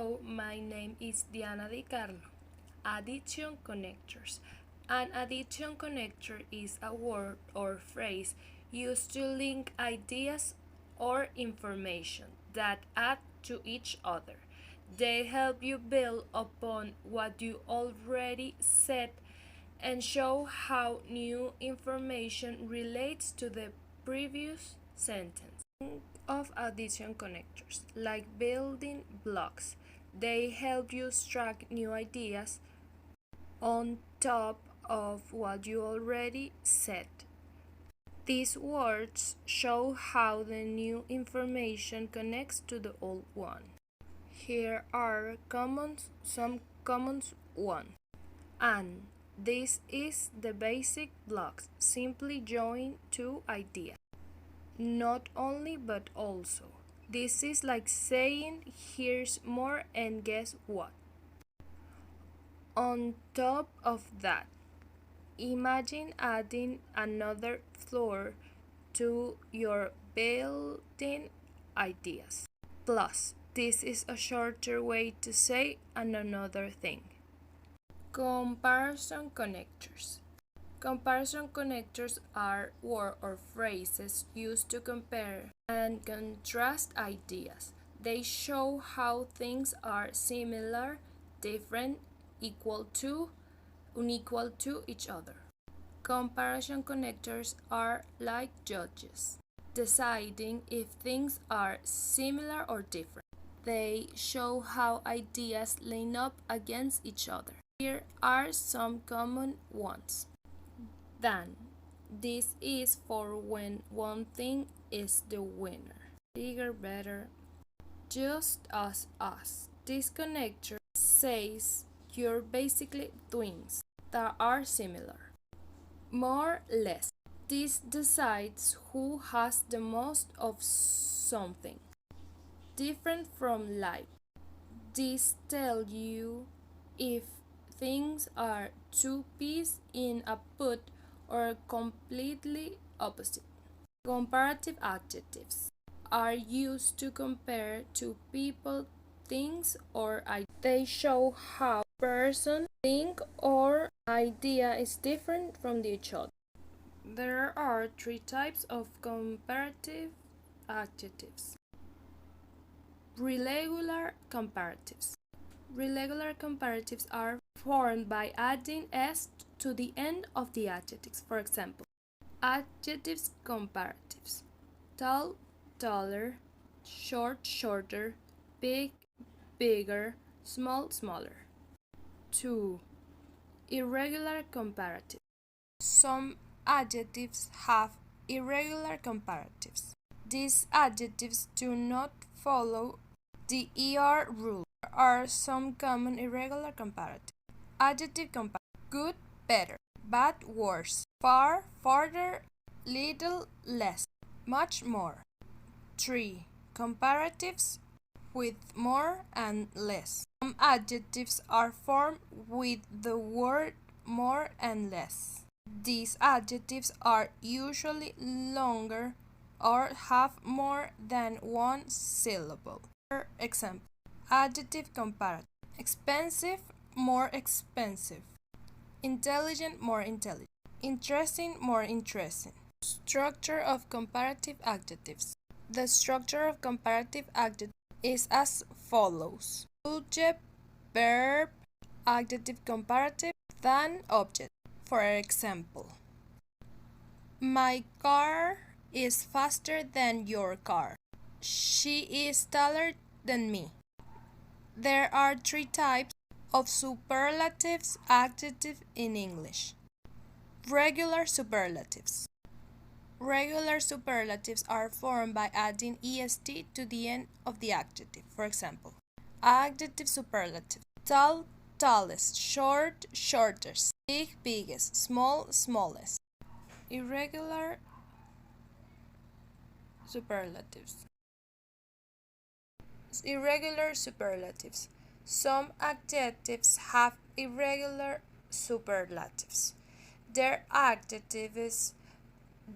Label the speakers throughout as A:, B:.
A: Hello, my name is Diana Di Carlo. Addition connectors. An addition connector is a word or phrase used to link ideas or information that add to each other. They help you build upon what you already said and show how new information relates to the previous sentence. Think of addition connectors like building blocks. They help you stack new ideas on top of what you already said. These words show how the new information connects to the old one. Here are some common ones. And this is the basic blocks. Simply join two ideas. Not only but also. This is like saying here's more and guess what. On top of that, imagine adding another floor to your building ideas. Plus, this is a shorter way to say another thing. Comparison connectors. Comparison connectors are words or phrases used to compare and contrast ideas. They show how things are similar, different, equal to, unequal to each other. Comparison connectors are like judges, deciding if things are similar or different. They show how ideas line up against each other. Here are some common ones. Than. This is for when one thing is the winner. Bigger, better. Just as us. This connector says you're basically twins that are similar. More, less. This decides who has the most of something. Different from like. This tells you if things are two peas in a pod or completely opposite. Comparative adjectives are used to compare two people, things, or ideas. They show how a person, thing, or idea is different from each other. There are three types of comparative adjectives. Irregular comparatives. Irregular comparatives are formed by adding s to the end of the adjectives. For example, adjectives comparatives: tall, taller, short, shorter, big, bigger, small, smaller. 2. Irregular comparatives. Some adjectives have irregular comparatives. These adjectives do not follow the ER rule. There are some common irregular comparatives. Adjective comparative: good, better, bad, worse, far, farther, little, less, much more. 3. Comparatives with more and less. Some adjectives are formed with the word more and less. These adjectives are usually longer or have more than one syllable. For example, adjective comparative: expensive, more expensive, intelligent, more intelligent, interesting, more interesting. Structure of comparative adjectives. The structure of comparative adjectives is as follows: subject, verb, adjective comparative, than object. For example, my car is faster than your car. She is taller than me. There are three types of superlatives adjectives in English. Regular superlatives. Regular superlatives are formed by adding est to the end of the adjective. For example, adjective superlative: tall, tallest, short, shortest, big, biggest, small, smallest. Irregular superlatives. Irregular superlatives. Some adjectives have irregular superlatives. Their adjectives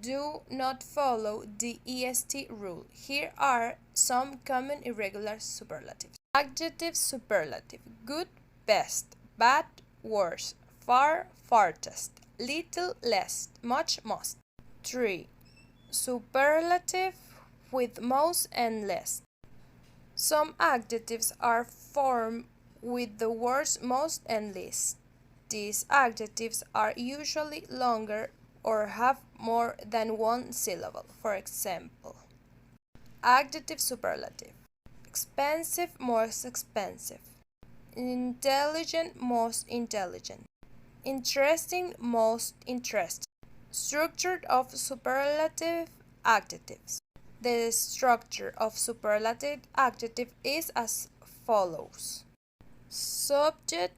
A: do not follow the EST rule. Here are some common irregular superlatives. Adjective superlative: good, best; bad, worst; far, farthest; little, less; much, most. 3. Superlative with most and less. Some adjectives are formed with the words most and least. These adjectives are usually longer or have more than one syllable. For example, adjective superlative: expensive, most expensive; intelligent, most intelligent; interesting, most interesting. Structure of superlative adjectives. The structure of superlative adjective is as follows: subject,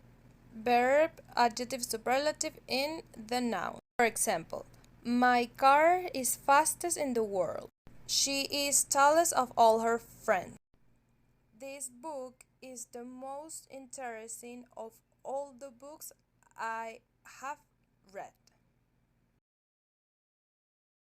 A: verb, adjective, superlative in the noun. For example, my car is fastest in the world. She is tallest of all her friends. This book is the most interesting of all the books I have read.